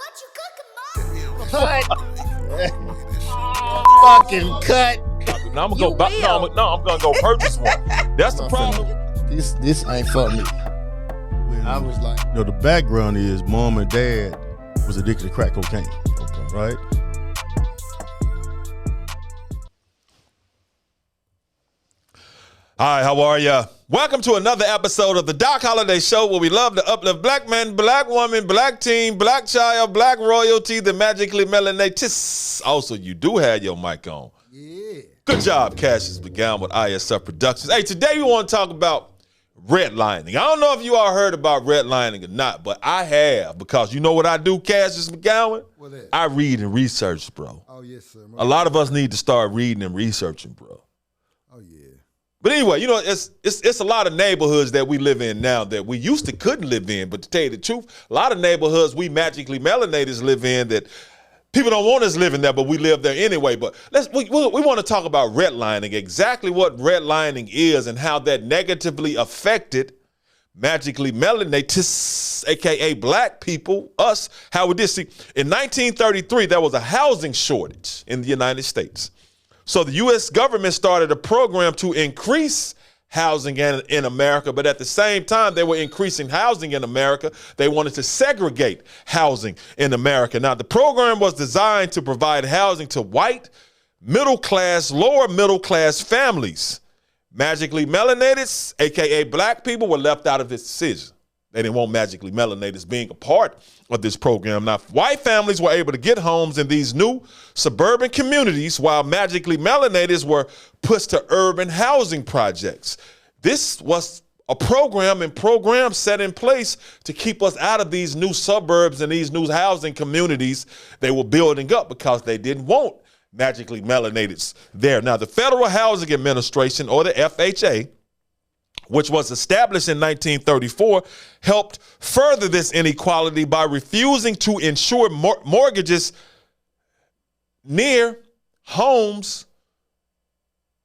What you cooking, Mom? Cut. Fucking cut. Now I'm gonna go purchase one. That's the problem. This ain't for me. I was like, the background is mom and dad was addicted to crack cocaine. Okay. Right? All right, how are ya? Welcome to another episode of the Doc Holliday Show, where we love to uplift black men, black woman, black teen, black child, black royalty, the magically melanated. Also, you do have your mic on. yeah. Good job, Cassius began with ISF Productions. Hey, today we want to talk about redlining. I don't know if you all heard about redlining or not, but I have, because you know what I do, Cassius McGowan? What that? I read and research, bro. Oh, yes, sir. A lot of us need to start reading and researching, bro. Oh, yeah. But anyway, you know, it's a lot of neighborhoods that we live in now that we used to couldn't live in. But to tell you the truth, a lot of neighborhoods we magically melanators live in that people don't want us living there, but we live there anyway. But we want to talk about redlining, exactly what redlining is and how that negatively affected magically melanated, aka black people, us, how we did. See, in 1933, there was a housing shortage in the United States. So the U.S. government started a program to increase housing in America, but at the same time, they were increasing housing in America. They wanted to segregate housing in America. Now, the program was designed to provide housing to white, middle-class, lower middle-class families. Magically melanated, aka black people, were left out of this decision. They didn't want magically melanated being a part of this program. Now, white families were able to get homes in these new suburban communities, while magically melanated were pushed to urban housing projects. This was a program set in place to keep us out of these new suburbs and these new housing communities they were building up, because they didn't want magically melanated there. Now, the Federal Housing Administration, or the FHA, which was established in 1934, helped further this inequality by refusing to insure mortgages near homes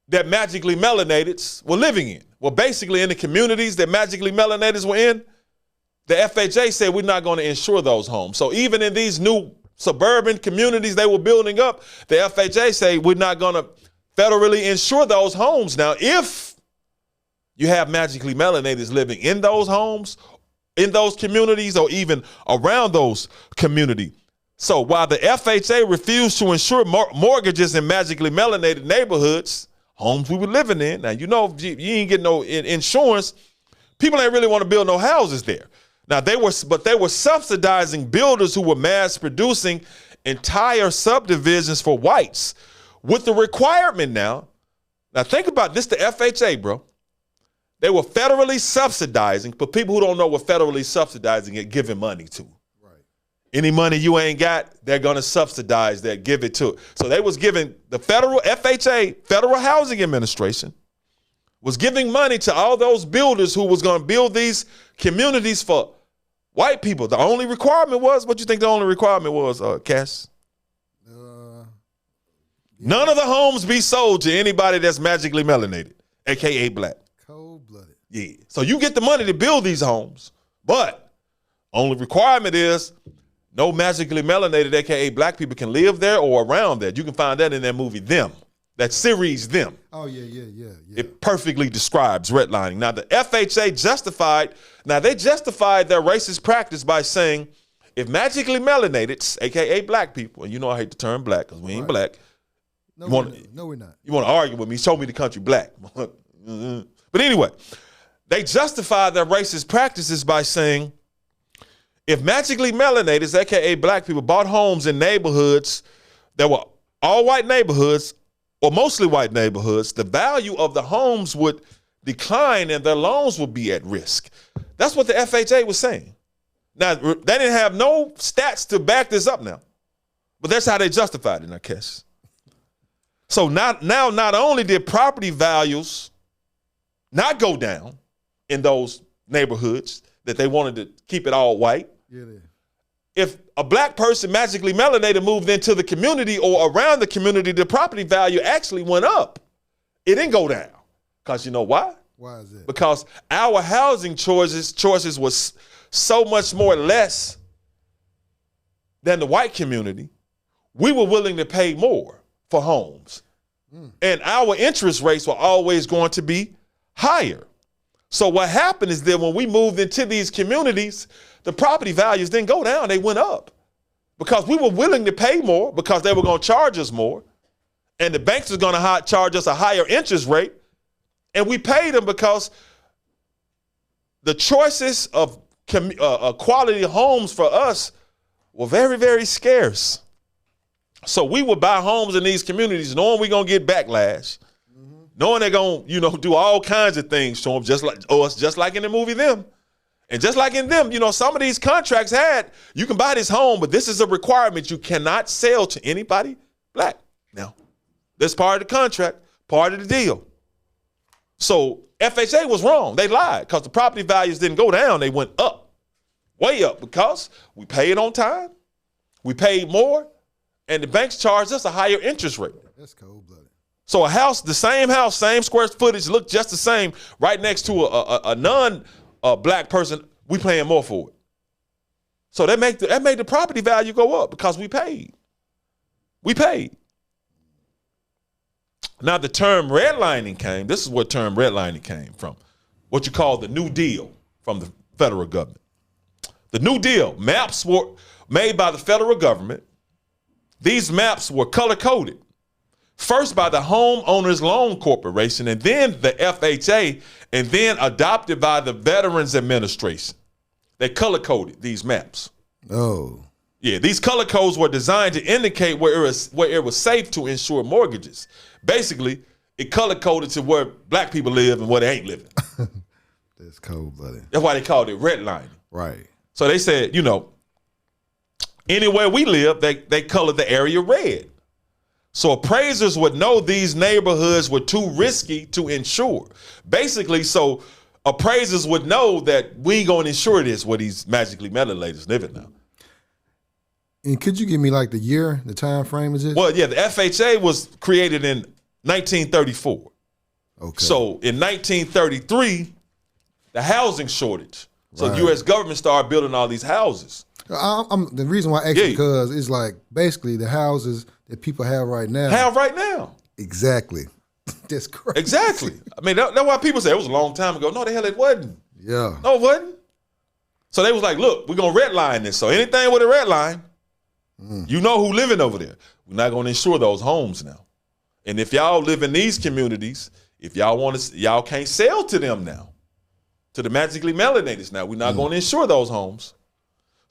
that magically melanateds were living in. Well, basically in the communities that magically melanateds were in, the FHA said we're not going to insure those homes. So even in these new suburban communities they were building up, the FHA say we're not going to federally insure those homes. Now, if you have magically melanateds living in those homes, in those communities, or even around those communities. So while the FHA refused to insure mortgages in magically melanated neighborhoods, homes we were living in, now you know if you ain't getting no insurance, people ain't really want to build no houses there. Now they were subsidizing builders who were mass producing entire subdivisions for whites with the requirement now think about this, the FHA, bro. They were federally subsidizing, but people who don't know what federally subsidizing is, giving money to. Right. Any money you ain't got, they're going to subsidize that, give it to. So they was giving the federal FHA, Federal Housing Administration, was giving money to all those builders who was going to build these communities for white people. The only requirement was, what you think the only requirement was, Cass? Yeah. None of the homes be sold to anybody that's magically melanated, aka black. Cold-blooded. Yeah. So you get the money to build these homes, but only requirement is no magically melanated, aka black people, can live there or around there. You can find that in that movie, Them. That series, Them. Oh, yeah. It perfectly describes redlining. Now, the FHA justified their racist practice by saying, if magically melanated, aka black people, and you know I hate the term black because we ain't black. No, we're not. You want to argue with me, show me the country black. But anyway, they justified their racist practices by saying, if magically melanated, aka black people, bought homes in neighborhoods that were all white neighborhoods or mostly white neighborhoods, the value of the homes would decline and their loans would be at risk. That's what the FHA was saying. Now, they didn't have no stats to back this up now, but that's how they justified it, I guess. So not only did property values not go down in those neighborhoods that they wanted to keep it all white. Yeah. If a black person magically melanated moved into the community or around the community, the property value actually went up. It didn't go down. Because you know why? Why is it? Because our housing choices was so much more less than the white community, we were willing to pay more for homes. And our interest rates were always going to be higher. So what happened is that when we moved into these communities, the property values didn't go down, they went up. Because we were willing to pay more because they were going to charge us more. And the banks was going to charge us a higher interest rate. And we paid them because the choices of quality homes for us were very, very scarce. So we would buy homes in these communities knowing we're going to get backlash, knowing they're going to, do all kinds of things to them, just like us, just like in the movie Them. And just like in Them, some of these contracts you can buy this home, but this is a requirement. You cannot sell to anybody black. Now, that's part of the contract, part of the deal. So FHA was wrong. They lied because the property values didn't go down. They went up, way up, because we paid on time, we paid more, and the banks charged us a higher interest rate. That's cold-blooded. So a house, the same house, same square footage, looked just the same, right next to a non-black person, we paying more for it. So that made the property value go up because we paid. We paid. Now the term redlining came. This is what term redlining came from. What you call the New Deal from the federal government. The New Deal, maps were made by the federal government. These maps were color-coded. First by the Homeowners Loan Corporation, and then the FHA, and then adopted by the Veterans Administration. They color-coded these maps. Oh. Yeah, these color codes were designed to indicate where it was safe to insure mortgages. Basically, it color-coded to where black people live and where they ain't living. That's cold-blooded. That's why they called it redlining. Right. So they said, anywhere we live, they colored the area red. So appraisers would know these neighborhoods were too risky to insure. Basically, so appraisers would know that we ain't gonna insure this where these magically melanated living now. And could you give me like the year, the time frame is it? Well, yeah, the FHA was created in 1934. Okay. So in 1933, the housing shortage. So Right. the U.S. government started building all these houses. The reason why I asked Yeah. you because it's like basically the houses that people have right now. Have right now. Exactly. That's crazy. Exactly. I mean, that's why people say it was a long time ago. No, the hell it wasn't. Yeah. No, it wasn't. So they was like, look, we're going to redline this. So anything with a red line, you know who living over there. We're not going to insure those homes now. And if y'all live in these communities, if y'all can't sell to them now, to the magically melanated now, we're not going to insure those homes.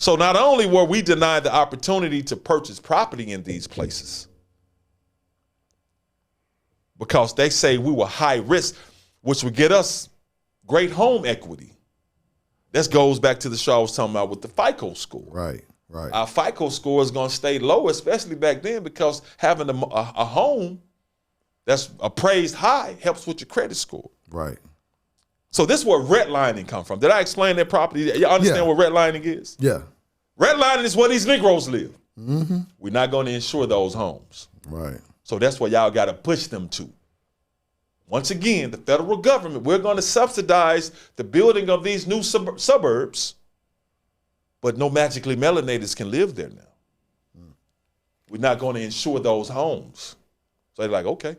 So not only were we denied the opportunity to purchase property in these places, because they say we were high risk, which would get us great home equity. This goes back to the show I was talking about with the FICO score. Right. Right. Our FICO score is going to stay low, especially back then, because having a home that's appraised high helps with your credit score. Right. So this is where redlining come from. Did I explain that property? Y'all understand what redlining is? Yeah. Redlining is where these Negroes live. Mm-hmm. We're not going to insure those homes. Right. So that's where y'all got to push them to. Once again, the federal government, we're going to subsidize the building of these new suburbs, but no magically melanateds can live there now. We're not going to insure those homes. So they're like, okay,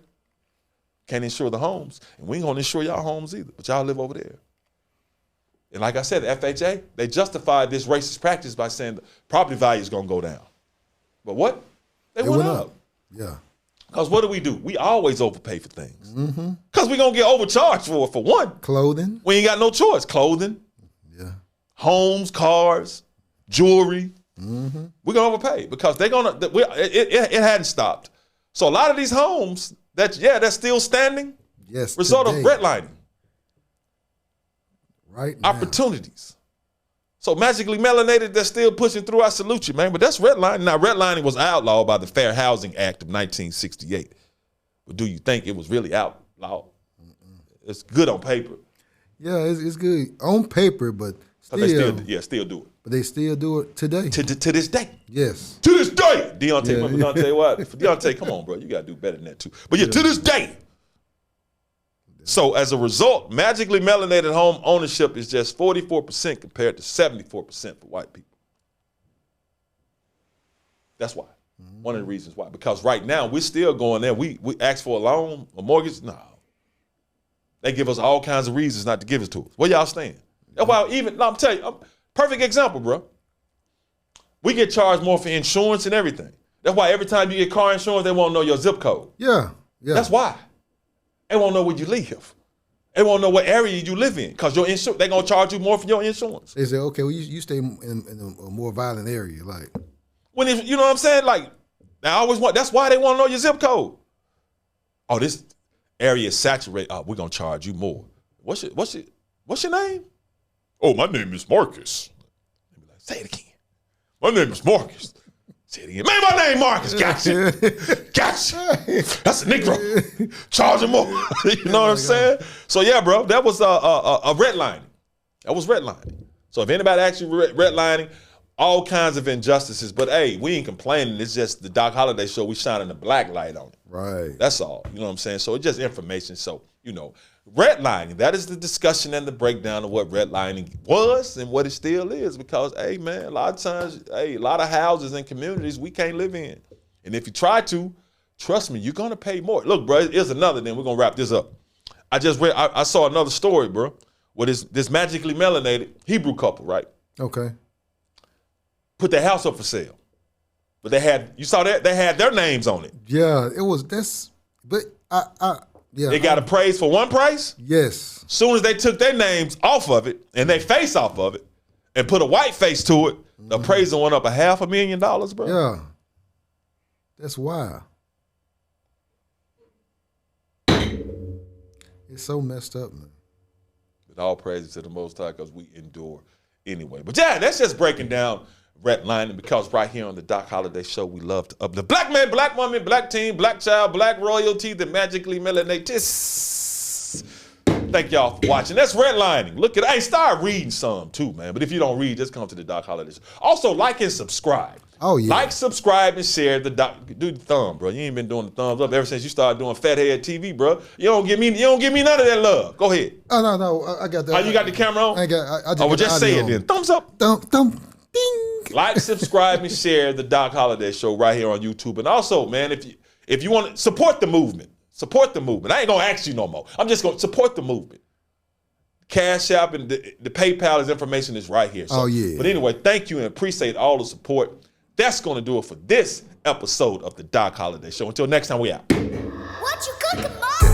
can't insure the homes, and we ain't going to insure y'all homes either, but y'all live over there. And like I said, the FHA, they justified this racist practice by saying the property value is going to go down. But what? They went up. Yeah. Because what do? We always overpay for things. Because we're going to get overcharged for one. Clothing. We ain't got no choice. Clothing, Yeah. homes, cars, jewelry. We're going to overpay because they're going to, it hadn't stopped. So a lot of these homes, that's still standing. Yes. Result of today. redlining. Right now. Opportunities. So magically melanated, they're still pushing through. I salute you, man. But that's redlining. Now, redlining was outlawed by the Fair Housing Act of 1968. But do you think it was really outlawed? It's good on paper. Yeah, it's good on paper, but still, They still do it. But they still do it today. To this day. Yes. To this day. Deontay, Yeah, remember yeah. Deontay what? Deontay, come on, bro. You got to do better than that, too. But yeah, to this day. So as a result, magically melanated home ownership is just 44% compared to 74% for white people. That's why. One of the reasons why. Because right now, we're still going there. We ask for a loan, a mortgage. No. They give us all kinds of reasons not to give it to us. Where y'all stand? That's why I'm telling you, perfect example, bro. We get charged more for insurance and everything. That's why every time you get car insurance, they won't know your zip code. Yeah. That's why. They won't know where you live. They won't know what area you live in because your insurance. They're going to charge you more for your insurance. They say, okay, well, you stay in a more violent area. Like, You know what I'm saying? Like, that's why they want to know your zip code. Oh, this area is saturated. Oh, we're going to charge you more. What's your name? Oh, my name is Marcus. Say it again. My name is Marcus. Say it again. Man, my name Marcus. Gotcha. That's a Negro. Charge him more. You know what I'm saying? So yeah, bro, that was a redlining. That was redlining. So if anybody asks you redlining, all kinds of injustices, but hey, we ain't complaining. It's just the Doc Holliday show. We shining the black light on it. Right. That's all. You know what I'm saying? So it's just information. So, redlining, that is the discussion and the breakdown of what redlining was and what it still is. Because, hey, man, a lot of times, a lot of houses and communities we can't live in. And if you try to, trust me, you're going to pay more. Look, bro, here's another, then we're going to wrap this up. I saw another story, bro, with this magically melanated Hebrew couple, right? Okay. Put their house up for sale. But you saw that? They had their names on it. Yeah, They got appraised for one price? Yes. Soon as they took their names off of it and their face off of it and put a white face to it, the appraisal went up $500,000, bro. Yeah. That's wild. It's so messed up, man. With all praises to the Most High because we endure anyway. But yeah, that's just breaking down redlining because right here on the Doc Holliday Show, we love to uplift black man, black woman, black teen, black child, black royalty, the magically melanated. Thank y'all for watching. That's redlining. Hey, start reading some too, man. But if you don't read, just come to the Doc Holliday Show. Also, like and subscribe. Oh, yeah. Like, subscribe, and share the doc. Do the thumb, bro. You ain't been doing the thumbs up ever since you started doing Fathead TV, bro. You don't give me none of that love. Go ahead. Oh, no, I got that. Oh, you got the camera on? I just say it then. Thumbs up. Thumb, ding. Like, subscribe, and share the Doc Holliday Show right here on YouTube. And also, man, if you want to support the movement, I ain't gonna ask you no more. I'm just gonna support the movement. Cash App and the PayPal information is right here. So, oh yeah. But anyway, thank you and appreciate all the support. That's gonna do it for this episode of the Doc Holliday Show. Until next time, we out. What you cooking, Mom?